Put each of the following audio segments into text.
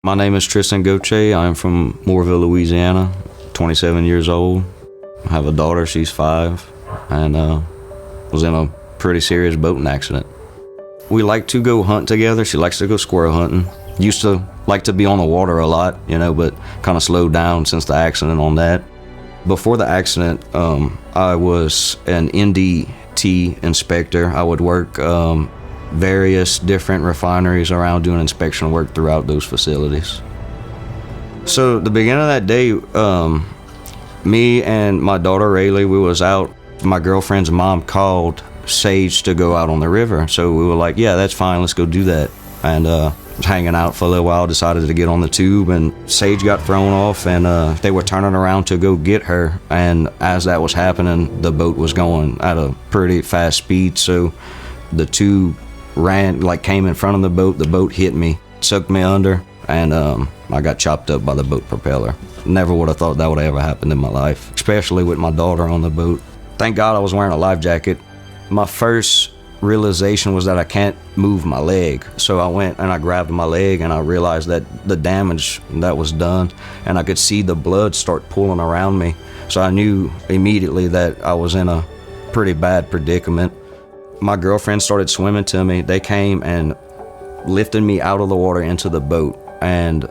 My name is Tristin Gauthier. I'm from Marksville, Louisiana, 27 years old. I have a daughter, she's 5, and was in a pretty serious boating accident. We like to go hunt together. She likes to go squirrel hunting. Used to like to be on the water a lot, but kind of slowed down since the accident on that. Before the accident, I was an NDT inspector. I would work various different refineries around doing inspection work throughout those facilities. So the beginning of that day, me and my daughter Rayleigh, we was out. My girlfriend's mom called Sage to go out on the river. So we were like, yeah, that's fine, let's go do that. And was hanging out for a little while, decided to get on the tube, and Sage got thrown off, and they were turning around to go get her. And as that was happening, the boat was going at a pretty fast speed. So the tube came in front of the boat hit me, sucked me under, and I got chopped up by the boat propeller. Never would have thought that would ever happen in my life, especially with my daughter on the boat. Thank God I was wearing a life jacket. My first realization was that I can't move my leg. So I went and I grabbed my leg, and I realized that the damage that was done, and I could see the blood start pooling around me. So I knew immediately that I was in a pretty bad predicament. My girlfriend started swimming to me. They came and lifted me out of the water into the boat. And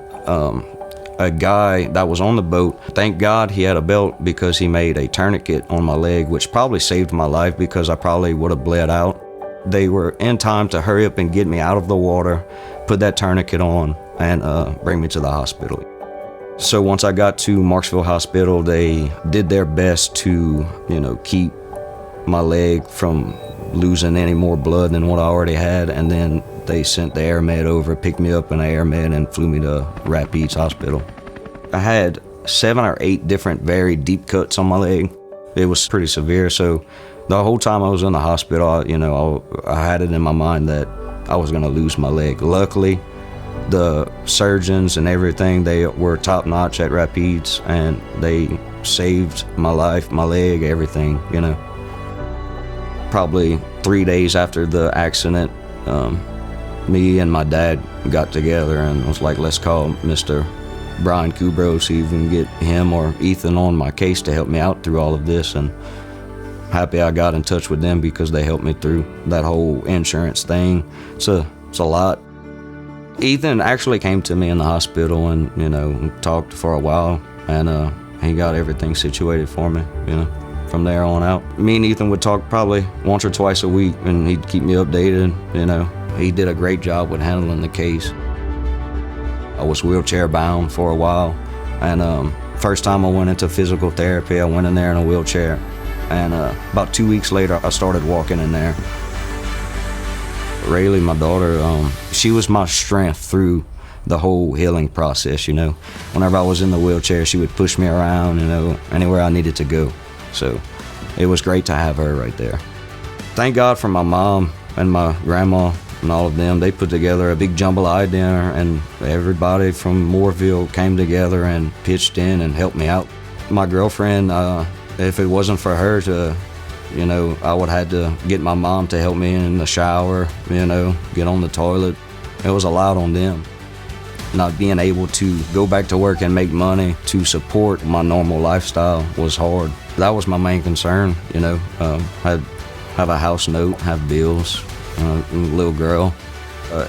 a guy that was on the boat, thank God he had a belt, because he made a tourniquet on my leg, which probably saved my life because I probably would have bled out. They were in time to hurry up and get me out of the water, put that tourniquet on, and bring me to the hospital. So once I got to Marksville Hospital, they did their best to, keep my leg from losing any more blood than what I already had, and then they sent the air med over, picked me up in an air med, and flew me to Rapides Hospital. I had 7 or 8 different very deep cuts on my leg. It was pretty severe, so the whole time I was in the hospital, I had it in my mind that I was gonna lose my leg. Luckily, the surgeons and everything, they were top-notch at Rapides, and they saved my life, my leg, everything, Probably 3 days after the accident, me and my dad got together and was like, let's call Mr. Brian Caubarreaux, see if we can get him or Ethan on my case to help me out through all of this. And happy I got in touch with them, because they helped me through that whole insurance thing. It's a lot. Ethan actually came to me in the hospital and, talked for a while, and he got everything situated for me, from there on out. Me and Ethan would talk probably once or twice a week, and he'd keep me updated, He did a great job with handling the case. I was wheelchair bound for a while, and first time I went into physical therapy, I went in there in a wheelchair, and about 2 weeks later, I started walking in there. Rayleigh, my daughter, she was my strength through the whole healing process, Whenever I was in the wheelchair, she would push me around, anywhere I needed to go. So it was great to have her right there. Thank God for my mom and my grandma and all of them. They put together a big jambalaya dinner, and everybody from Marksville came together and pitched in and helped me out. My girlfriend, if it wasn't for her to, I would have had to get my mom to help me in the shower, get on the toilet. It was a lot on them. Not being able to go back to work and make money to support my normal lifestyle was hard. That was my main concern, have a house note, have bills, little girl.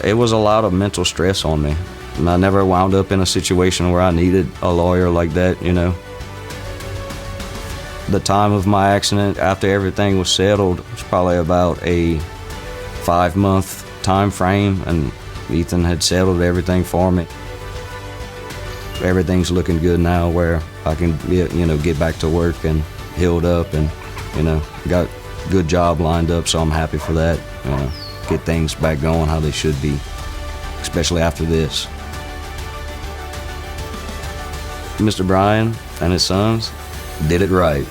It was a lot of mental stress on me. And I never wound up in a situation where I needed a lawyer like that, The time of my accident, after everything was settled, was probably about a 5-month time frame, and Ethan had settled everything for me. Everything's looking good now, where I can, get back to work and healed up, and, got a good job lined up, so I'm happy for that. Get things back going how they should be, especially after this. Mr. Brian and his sons did it right.